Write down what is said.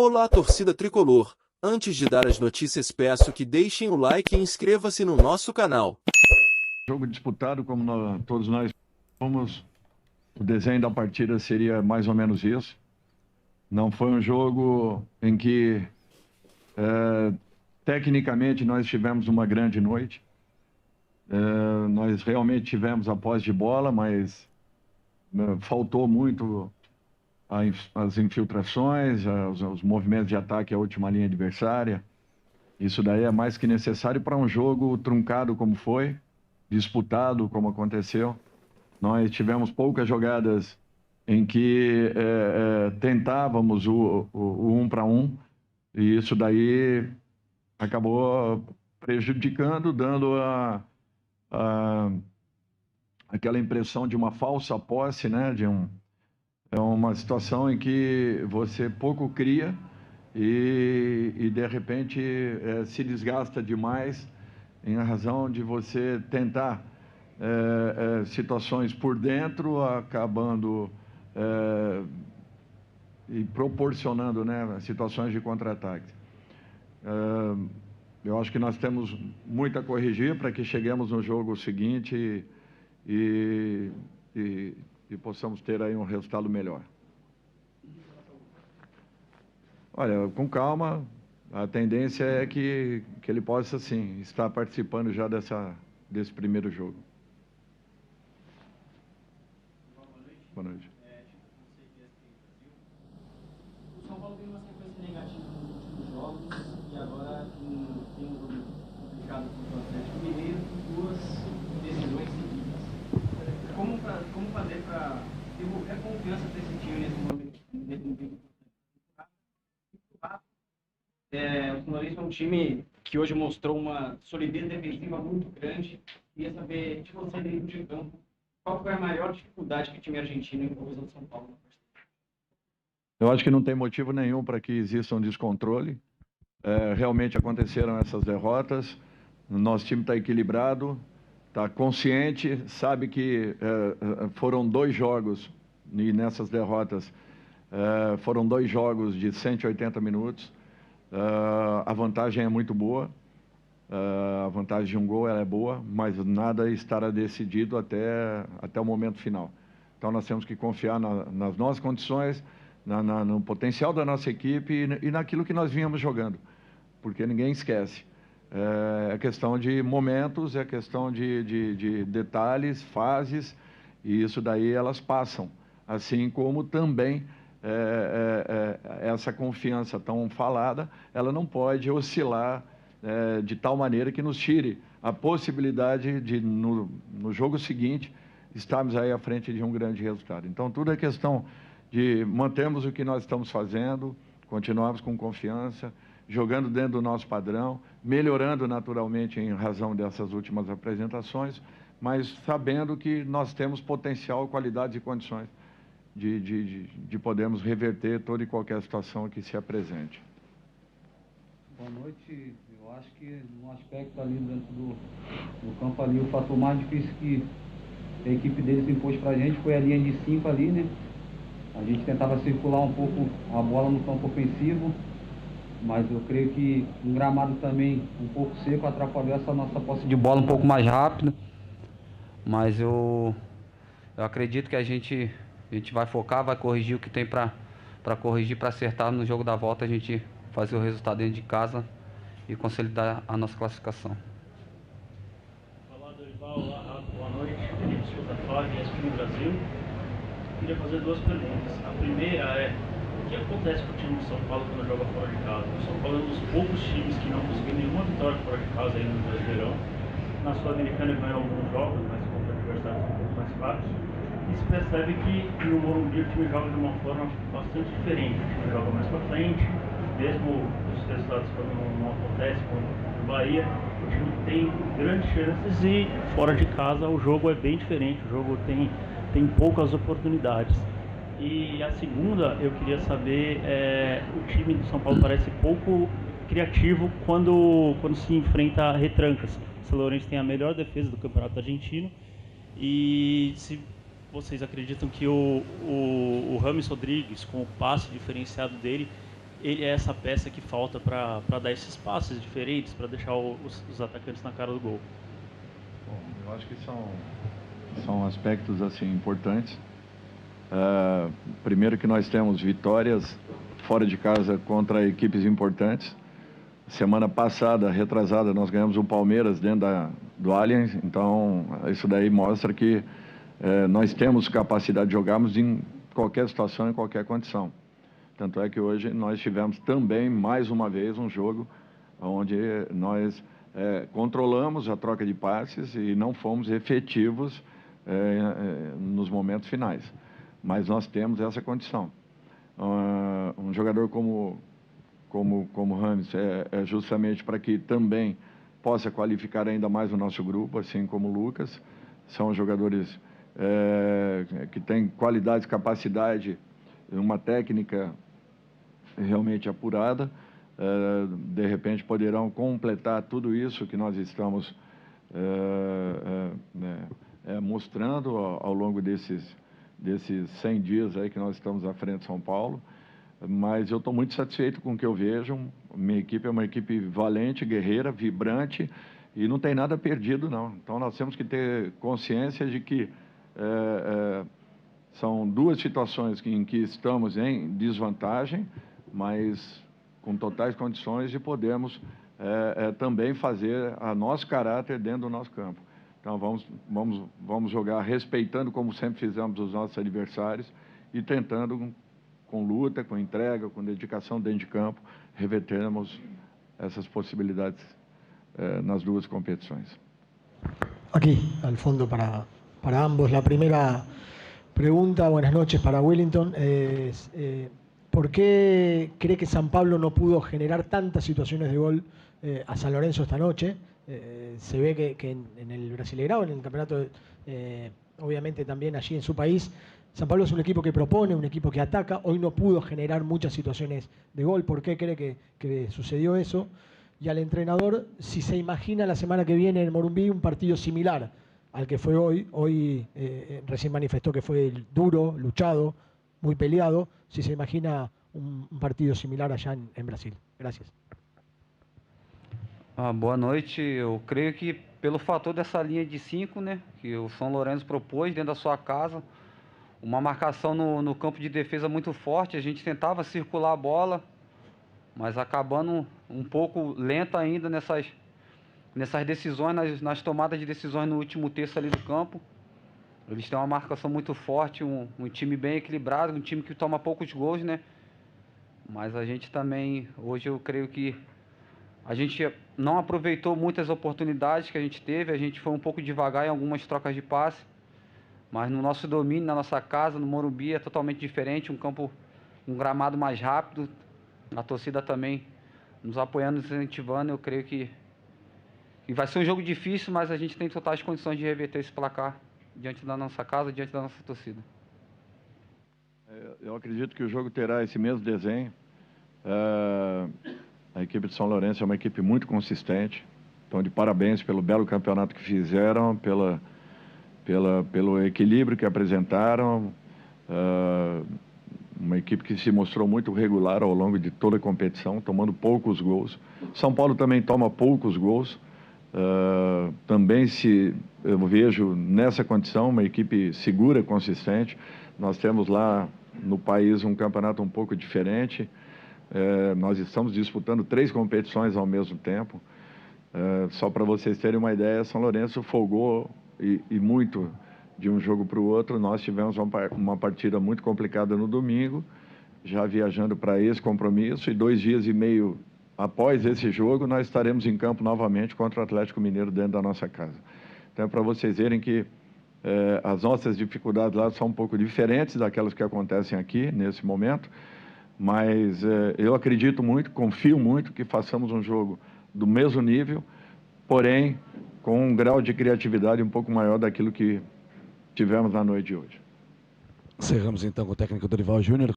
Olá, torcida tricolor! Antes de dar as notícias, peço que deixem o like e inscreva-se no nosso canal. Jogo disputado, como todos nós fomos, o desenho da partida seria mais ou menos isso. Não foi um jogo em que, tecnicamente, nós tivemos uma grande noite. Nós realmente tivemos a posse de bola, mas faltou muito as infiltrações, os movimentos de ataque à última linha adversária. Isso daí é mais que necessário para um jogo truncado como foi, disputado como aconteceu. Nós tivemos poucas jogadas em que tentávamos o 1 para 1, e isso daí acabou prejudicando, dando aquela impressão de uma falsa posse, né? É uma situação em que você pouco cria e de repente se desgasta demais em razão de você tentar situações por dentro, acabando e proporcionando, né, situações de contra-ataque. Eu acho que nós temos muito a corrigir para que cheguemos no jogo seguinte e possamos ter aí um resultado melhor. Olha, com calma, a tendência é que ele possa, sim, estar participando já desse primeiro jogo. Boa noite. O São Paulo teve uma sequência negativa nos últimos jogos e agora tem um jogo complicado contra o Atlético Mineiro com duas decisões seguidas. Como fazer para devolver a confiança desse time nesse momento? O Fluminense é um time que hoje mostrou uma solidez defensiva muito grande. Queria saber de você dentro de campo, qual foi a maior dificuldade que o time argentino impôs ao São Paulo? Eu acho que não tem motivo nenhum para que exista um descontrole. Realmente aconteceram essas derrotas. O nosso time está equilibrado, está consciente, sabe que foram 2 jogos, e nessas derrotas foram 2 jogos de 180 minutos. A vantagem é muito boa, a vantagem de um gol ela é boa, mas nada estará decidido até o momento final. Então nós temos que confiar nas nossas condições, no potencial da nossa equipe e naquilo que nós vínhamos jogando, porque ninguém esquece. É questão de momentos, é questão de detalhes, fases, e isso daí elas passam. Assim como também essa confiança tão falada, ela não pode oscilar de tal maneira que nos tire a possibilidade de, no jogo seguinte, estarmos aí à frente de um grande resultado. Então, tudo é questão de mantermos o que nós estamos fazendo, continuarmos com confiança, jogando dentro do nosso padrão, melhorando naturalmente em razão dessas últimas apresentações, mas sabendo que nós temos potencial, qualidades e condições de podermos reverter toda e qualquer situação que se apresente. Boa noite. Eu acho que no aspecto ali dentro do campo ali, o fator mais difícil que a equipe deles impôs para a gente foi a linha de 5 ali, né? A gente tentava circular um pouco a bola no campo ofensivo, mas eu creio que um gramado também um pouco seco atrapalhou essa nossa posse de bola um pouco mais rápida. Mas eu acredito que a gente vai focar, vai corrigir o que tem para corrigir, para acertar no jogo da volta, a gente fazer o resultado dentro de casa e consolidar a nossa classificação. Olá, Dorival. Olá, Rafa. Boa noite. Felipe Souza Flávio, ESPN Brasil. Queria fazer 2 perguntas. A primeira é: o que acontece com o time de São Paulo quando joga fora de casa? O São Paulo é um dos poucos times que não conseguiu nenhuma vitória fora de casa aí no Brasileirão. Na Sul-Americana ganhou alguns jogos, mas contra adversários um pouco mais fracos. E se percebe que no Morumbi o time joga de uma forma bastante diferente. O time joga mais para frente, mesmo os resultados quando não acontecem, como no Bahia, o time tem grandes chances e fora de casa o jogo é bem diferente, o jogo tem poucas oportunidades. E a segunda, eu queria saber, o time do São Paulo parece pouco criativo quando se enfrenta a retrancas. O São Lourenço tem a melhor defesa do campeonato argentino e se vocês acreditam que o Rames Rodrigues, com o passe diferenciado dele, ele é essa peça que falta para dar esses passes diferentes, para deixar os atacantes na cara do gol? Bom, eu acho que são aspectos assim importantes. Primeiro que nós temos vitórias fora de casa contra equipes importantes. Semana passada, retrasada, nós ganhamos o Palmeiras dentro do Allianz, então isso daí mostra que nós temos capacidade de jogarmos em qualquer situação, em qualquer condição. Tanto é que hoje nós tivemos também, mais uma vez, um jogo onde nós controlamos a troca de passes e não fomos efetivos nos momentos finais. Mas nós temos essa condição. Um jogador como Rames é justamente para que também possa qualificar ainda mais o nosso grupo, assim como o Lucas. São jogadores que têm qualidade, capacidade, uma técnica realmente apurada. De repente poderão completar tudo isso que nós estamos mostrando ao longo desses 100 dias aí que nós estamos à frente de São Paulo. Mas eu estou muito satisfeito com o que eu vejo. Minha equipe é uma equipe valente, guerreira, vibrante e não tem nada perdido, não. Então nós temos que ter consciência de que são duas situações em que estamos em desvantagem, mas com totais condições de podermos também fazer a nosso caráter dentro do nosso campo. Então vamos jogar respeitando, como sempre fizemos, os nossos adversários e tentando, com luta, com entrega, com dedicação dentro de campo, revertermos essas possibilidades nas duas competições. Aquí, al fondo, para ambos. La primera pregunta, buenas noches, para Wellington, es ¿por qué cree que San Pablo no pudo generar tantas situaciones de gol a San Lorenzo esta noche? Se ve que en el Brasileirão, en el campeonato, obviamente también allí en su país, San Pablo es un equipo que propone, un equipo que ataca. Hoy no pudo generar muchas situaciones de gol. ¿Por qué cree que sucedió eso? Y al entrenador, si se imagina la semana que viene en Morumbí un partido similar al que fue hoy recién manifestó que fue duro, luchado, muy peleado, si se imagina un partido similar allá en Brasil. Gracias. Boa noite. Eu creio que pelo fator dessa linha de 5, né, que o São Lourenço propôs dentro da sua casa, uma marcação no campo de defesa muito forte, a gente tentava circular a bola, mas acabando um pouco lento ainda nessas decisões, nas tomadas de decisões no último terço ali do campo. Eles têm uma marcação muito forte, um time bem equilibrado, um time que toma poucos gols, né? Mas a gente também, hoje eu creio que a gente não aproveitou muitas oportunidades que a gente teve, a gente foi um pouco devagar em algumas trocas de passe, mas no nosso domínio, na nossa casa, no Morumbi, é totalmente diferente, um gramado mais rápido, a torcida também nos apoiando, nos incentivando. Eu creio que vai ser um jogo difícil, mas a gente tem totais condições de reverter esse placar diante da nossa casa, diante da nossa torcida. Eu acredito que o jogo terá esse mesmo desenho. A equipe de São Lourenço é uma equipe muito consistente. Então, de parabéns pelo belo campeonato que fizeram, pelo equilíbrio que apresentaram. Uma equipe que se mostrou muito regular ao longo de toda a competição, tomando poucos gols. São Paulo também toma poucos gols. Também eu vejo nessa condição uma equipe segura, consistente. Nós temos lá no país um campeonato um pouco diferente. Nós estamos disputando 3 competições ao mesmo tempo. Só para vocês terem uma ideia, São Lourenço folgou e muito de um jogo para o outro. Nós tivemos uma partida muito complicada no domingo, já viajando para esse compromisso, e 2 dias e meio após esse jogo, nós estaremos em campo novamente contra o Atlético Mineiro dentro da nossa casa. Então, é para vocês verem que as nossas dificuldades lá são um pouco diferentes daquelas que acontecem aqui, nesse momento, mas eu acredito muito, confio muito que façamos um jogo do mesmo nível, porém com um grau de criatividade um pouco maior daquilo que tivemos na noite de hoje. Cerramos então com o técnico Dorival Júnior.